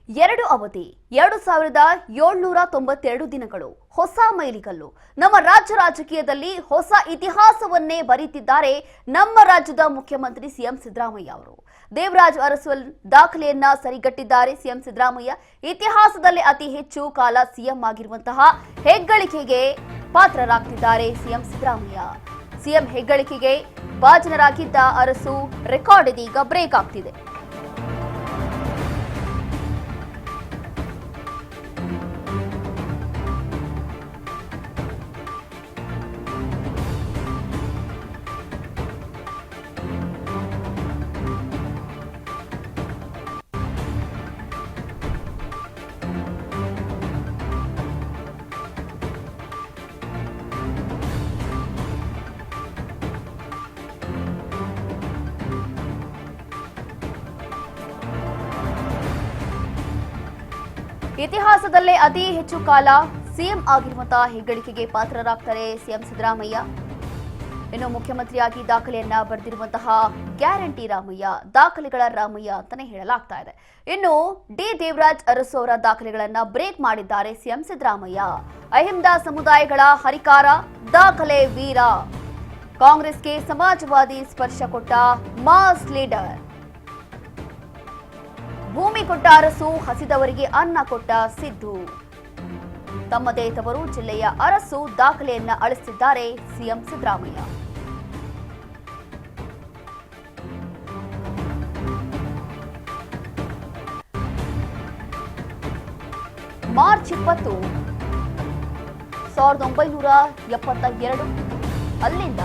ಎರಡು ಅವಧಿ 2792 ದಿನಗಳು ಹೊಸ ಮೈಲಿಗಲ್ಲು. ನಮ್ಮ ರಾಜ್ಯ ರಾಜಕೀಯದಲ್ಲಿ ಹೊಸ ಇತಿಹಾಸವನ್ನೇ ಬರೀತಿದ್ದಾರೆ ನಮ್ಮ ರಾಜ್ಯದ ಮುಖ್ಯಮಂತ್ರಿ ಸಿಎಂ ಸಿದ್ದರಾಮಯ್ಯ ಅವರು. ದೇವರಾಜ್ ಅರಸು ದಾಖಲೆಯನ್ನ ಸರಿಗಟ್ಟಿದ್ದಾರೆ ಸಿಎಂ ಸಿದ್ದರಾಮಯ್ಯ. ಇತಿಹಾಸದಲ್ಲಿ ಅತಿ ಹೆಚ್ಚು ಕಾಲ ಸಿಎಂ ಆಗಿರುವಂತಹ ಹೆಗ್ಗಳಿಕೆಗೆ ಪಾತ್ರರಾಗ್ತಿದ್ದಾರೆ ಸಿಎಂ ಸಿದ್ದರಾಮಯ್ಯ. ಸಿಎಂ ಹೆಗ್ಗಳಿಕೆಗೆ ಭಾಜನರಾಗಿದ್ದ ಅರಸು ರೆಕಾರ್ಡ್ ಇದೀಗ ಬ್ರೇಕ್ ಆಗ್ತಿದೆ. ಇತಿಹಾಸದಲ್ಲೇ ಅತಿ ಹೆಚ್ಚು ಕಾಲ ಸಿಎಂ ಆಗಿರುವಂತಹ ಹೆಗ್ಗಳಿಕೆಗೆ ಪಾತ್ರರಾಗ್ತಾರೆ ಸಿಎಂ ಸಿದ್ದರಾಮಯ್ಯ. ಇನ್ನು ಮುಖ್ಯಮಂತ್ರಿಯಾಗಿ ದಾಖಲೆಯನ್ನ ಬರೆದಿರುವಂತಹ ಗ್ಯಾರಂಟಿ ರಾಮಯ್ಯ, ದಾಖಲೆಗಳ ರಾಮಯ್ಯ ಅಂತಾನೆ ಹೇಳಲಾಗ್ತಾ ಇದೆ. ಇನ್ನು ಡಿ ದೇವರಾಜ್ ಅರಸು ಅವರ ದಾಖಲೆಗಳನ್ನ ಬ್ರೇಕ್ ಮಾಡಿದ್ದಾರೆ ಸಿಎಂ ಸಿದ್ದರಾಮಯ್ಯ. ಅಹಿಂದ ಸಮುದಾಯಗಳ ಹರಿಕಾರ, ದಾಖಲೆ ವೀರ, ಕಾಂಗ್ರೆಸ್ಗೆ ಸಮಾಜವಾದಿ ಸ್ಪರ್ಶ ಕೊಟ್ಟ ಮಾಸ್ ಲೀಡರ್, ಭೂಮಿ ಕೊಟ್ಟ ಅರಸು, ಹಸಿದವರಿಗೆ ಅನ್ನ ಕೊಟ್ಟ ಸಿದ್ದು, ತಮ್ಮದೇ ತವರು ಜಿಲ್ಲೆಯ ಅರಸು ದಾಖಲೆಯನ್ನ ಅಳಿಸಿದ್ದಾರೆ ಸಿಎಂ ಸಿದ್ದರಾಮಯ್ಯ. ಮಾರ್ಚ್ 20, 1972 ಅಲ್ಲಿಂದ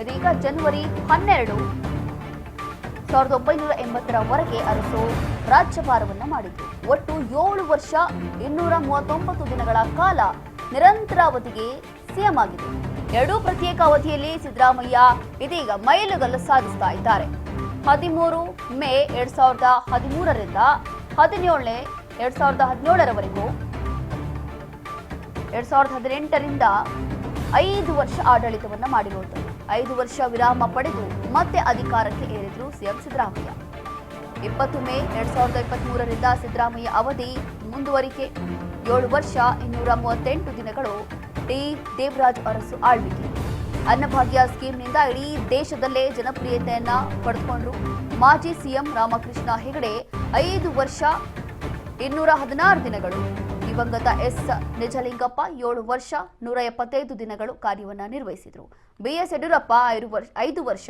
ಇದೀಗ ಜನವರಿ 12, 1980ರವರೆಗೆ ಅರಸು ರಾಜ್ಯಭಾರವನ್ನ ಮಾಡಿದ್ರು. ಒಟ್ಟು 7 ವರ್ಷ 239 ದಿನಗಳ ಕಾಲ ನಿರಂತರ ಅವಧಿಗೆ ಸಿಎಂ ಆಗಿದ್ರು. ಎರಡೂ ಪ್ರತ್ಯೇಕ ಅವಧಿಯಲ್ಲಿ ಸಿದ್ದರಾಮಯ್ಯ ಇದೀಗ ಮೈಲುಗಲ್ಲು ಸಾಧಿಸ್ತಾ ಇದ್ದಾರೆ. 13 ಮೇ 2013ರಿಂದ 17 2017ರವರೆಗೂ, 2018ರಿಂದ 5 ವರ್ಷ ಆಡಳಿತವನ್ನ ಮಾಡಿರುವಂಥದ್ದು. 5 ವರ್ಷ ವಿರಾಮ ಪಡೆದು ಮತ್ತೆ ಅಧಿಕಾರಕ್ಕೆ ಏರಿದ್ರು ಸಿಎಂ ಸಿದ್ದರಾಮಯ್ಯ. 20 ಮೇ 2023ರಿಂದ ಸಿದ್ದರಾಮಯ್ಯ ಅವಧಿ ಮುಂದುವರಿಕೆ. 7 ವರ್ಷ 238 ದಿನಗಳು ಡಿ ದೇವರಾಜ್ ಅರಸು ಆಳ್ವಿಕೆ. ಅನ್ನಭಾಗ್ಯ ಸ್ಕೀಮ್ನಿಂದ ಇಡೀ ದೇಶದಲ್ಲೇ ಜನಪ್ರಿಯತೆಯನ್ನ ಪಡೆದುಕೊಂಡ್ರು ಮಾಜಿ ಸಿಎಂ ರಾಮಕೃಷ್ಣ ಹೆಗಡೆ. 5 ವರ್ಷ 216 ದಿನಗಳು. ದಿವಂಗತ ಎಸ್ ನಿಜಲಿಂಗಪ್ಪ 7 ವರ್ಷ 175 ದಿನಗಳು ಕಾರ್ಯವನ್ನ ನಿರ್ವಹಿಸಿದ್ರು. ಬಿಎಸ್ ಯಡಿಯೂರಪ್ಪ 5 ವರ್ಷ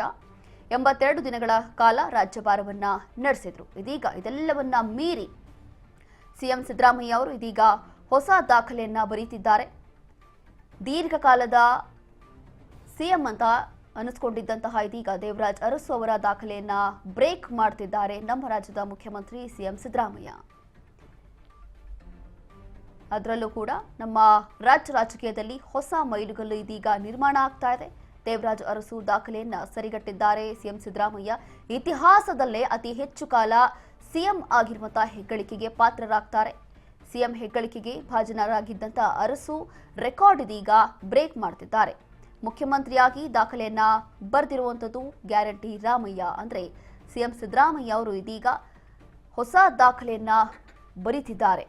82 ದಿನಗಳ ಕಾಲ ರಾಜ್ಯಭಾರವನ್ನ ನಡೆಸಿದ್ರು. ಇದೀಗ ಇದೆಲ್ಲವನ್ನ ಮೀರಿ ಸಿಎಂ ಸಿದ್ದರಾಮಯ್ಯ ಅವರು ಇದೀಗ ಹೊಸ ದಾಖಲೆಯನ್ನ ಬರೀತಿದ್ದಾರೆ. ದೀರ್ಘಕಾಲದ ಸಿಎಂ ಅಂತ ಅನಿಸ್ಕೊಂಡಿದ್ದಂತಹ ಇದೀಗ ದೇವರಾಜ್ ಅರಸು ಅವರ ದಾಖಲೆಯನ್ನ ಬ್ರೇಕ್ ಮಾಡ್ತಿದ್ದಾರೆ ನಮ್ಮ ರಾಜ್ಯದ ಮುಖ್ಯಮಂತ್ರಿ ಸಿಎಂ ಸಿದ್ದರಾಮಯ್ಯ. ಅದರಲ್ಲೂ ಕೂಡ ನಮ್ಮ ರಾಜ್ಯ ರಾಜಕೀಯದಲ್ಲಿ ಹೊಸ ಮೈಲುಗಲ್ಲು ಇದೀಗ ನಿರ್ಮಾಣ ಆಗ್ತಾ ಇದೆ. ದೇವರಾಜ್ ಅರಸು ದಾಖಲೆಯನ್ನ ಸರಿಗಟ್ಟಿದ್ದಾರೆ ಸಿಎಂ ಸಿದ್ದರಾಮಯ್ಯ. ಇತಿಹಾಸದಲ್ಲೇ ಅತಿ ಹೆಚ್ಚು ಕಾಲ ಸಿಎಂ ಆಗಿರುವಂತಹ ಹೆಗ್ಗಳಿಕೆಗೆ ಪಾತ್ರರಾಗ್ತಾರೆ. ಸಿಎಂ ಹೆಗ್ಗಳಿಕೆಗೆ ಭಾಜನರಾಗಿದ್ದಂಥ ಅರಸು ರೆಕಾರ್ಡ್ ಇದೀಗ ಬ್ರೇಕ್ ಮಾಡ್ತಿದ್ದಾರೆ. ಮುಖ್ಯಮಂತ್ರಿಯಾಗಿ ದಾಖಲೆಯನ್ನ ಬರೆದಿರುವಂಥದ್ದು ಗ್ಯಾರಂಟಿ ರಾಮಯ್ಯ. ಅಂದ್ರೆ ಸಿಎಂ ಸಿದ್ದರಾಮಯ್ಯ ಅವರು ಇದೀಗ ಹೊಸ ದಾಖಲೆಯನ್ನ ಬರೀತಿದ್ದಾರೆ.